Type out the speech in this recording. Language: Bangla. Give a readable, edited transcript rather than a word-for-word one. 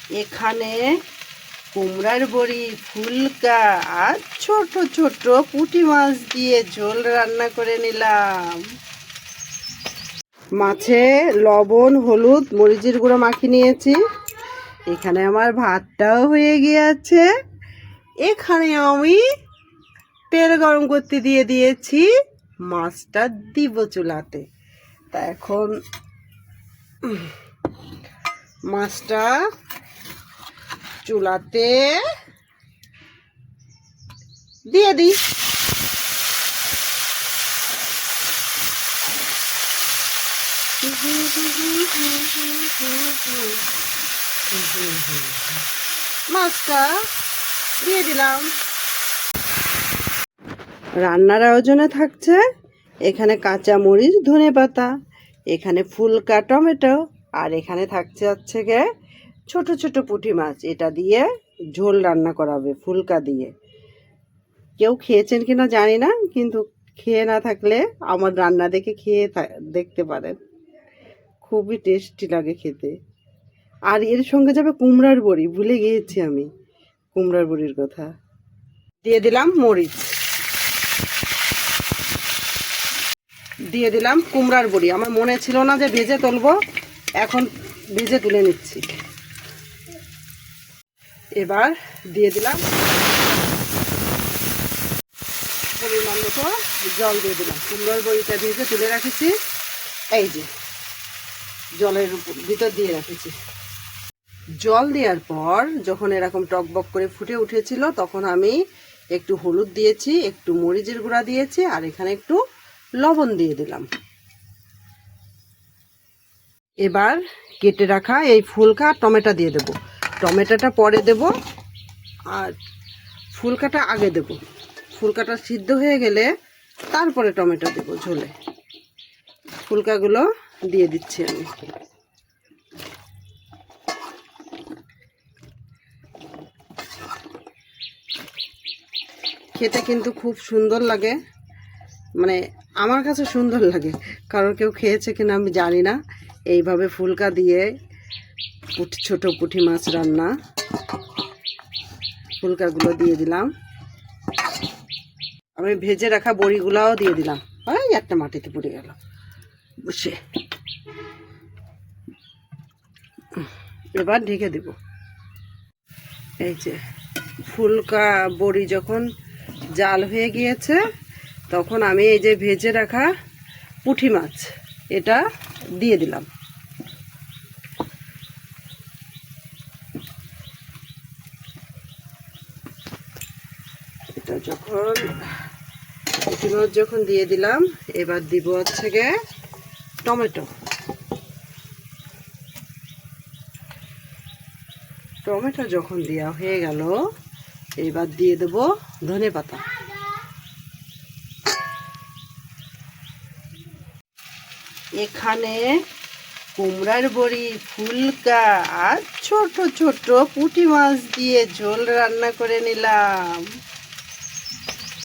এখানে কুমড়ার বড়ি, ফুলকা আর ছোট ছোট পুঁটি মাছ দিয়ে ঝোল রান্না করে নিলাম। মাছে লবণ, হলুদ, মরিচের গুঁড়ো মাখিয়ে নিয়েছি। এখানে আমার ভাতটাও হয়ে গিয়েছে। এখানে আমি তেল গরম করতে দিয়ে দিয়েছি, মাছটা দিব চুলাতে। তা এখন মাছটা চুলাতে দিয়ে দিই। মাছটা দিয়ে দিলাম। রান্নার আয়োজনে থাকছে এখানে কাঁচা মরিচ, ধনেপাতা, এখানে ফুলকা, টমেটো, আর এখানে থাকছে গিয়ে ছোট ছোট পুঁটি মাছ। এটা দিয়ে ঝোল রান্না করা হবে ফুলকা দিয়ে। কেউ খেয়েছেন কিনা জানি না, কিন্তু খেয়ে না থাকলে আমার রান্না দেখে খেয়ে দেখতে পারেন। খুবই টেস্টি লাগে খেতে। আর এর সঙ্গে যাবে কুমড়ার বড়ি, ভুলে গিয়েছি আমি কুমড়ার বড়ির কথা। দিয়ে দিলাম মরিচ, দিয়ে দিলাম কুমড়ার বড়ি। আমার মনে ছিল না যে ভেজে তুলবো, এখন ভেজে তুলে নিচ্ছি। এবার দিয়ে দিলাম পরিমাণ মতো জল দিয়ে দিলাম। কুমড়ার বড়িটা ভেজে তুলে রাখেছি, এই যে জলের ভিতর দিয়ে রেখেছি। জল দেওয়ার পর যখন এরকম টকবক করে ফুটে উঠেছিল, তখন আমি একটু হলুদ দিয়েছি, একটু মরিচের গুঁড়া দিয়েছি, আর এখানে একটু লবণ দিয়ে দিলাম। এবার কেটে রাখা এই ফুলকা টমেটো দিয়ে দেব। টমেটোটা পরে দেব আর ফুলকাটা আগে দেব। ফুলকাটা সিদ্ধ হয়ে গেলে তারপরে টমেটো দেব ঝোলে। ফুলকাগুলো দিয়ে দিচ্ছি আমি। খেতে কিন্তু খুব সুন্দর লাগে, মানে আমার কাছে সুন্দর লাগে। কারণ কেউ খেয়েছে কিনা আমি জানি না। এইভাবে ফুলকা দিয়ে ছোট পুঁটি মাছ রান্না। ফুলকাগুলো দিয়ে দিলাম, আমি ভেজে রাখা বড়িগুলাও দিয়ে দিলাম। ওই একটা মাটিতে পড়ে গেল বসে। এবার ঢেকে দেব। এই যে ফুলকা বড়ি যখন জাল হয়ে গিয়েছে, তখন আমি এই যে ভেজে রাখা পুঁটি মাছ এটা দিয়ে দিলাম। এটা যখন পুঁটি মাছ যখন দিয়ে দিলাম, এবার দিব গিয়ে টমেটো। টমেটো যখন দেওয়া হয়ে গেল, এবার দিয়ে দেব ধনেপাতা। এখানে কুমড়ার বড়ি, ফুলকা আর ছোট ছোট পুঁটি মাছ দিয়ে ঝোল রান্না করে নিলাম।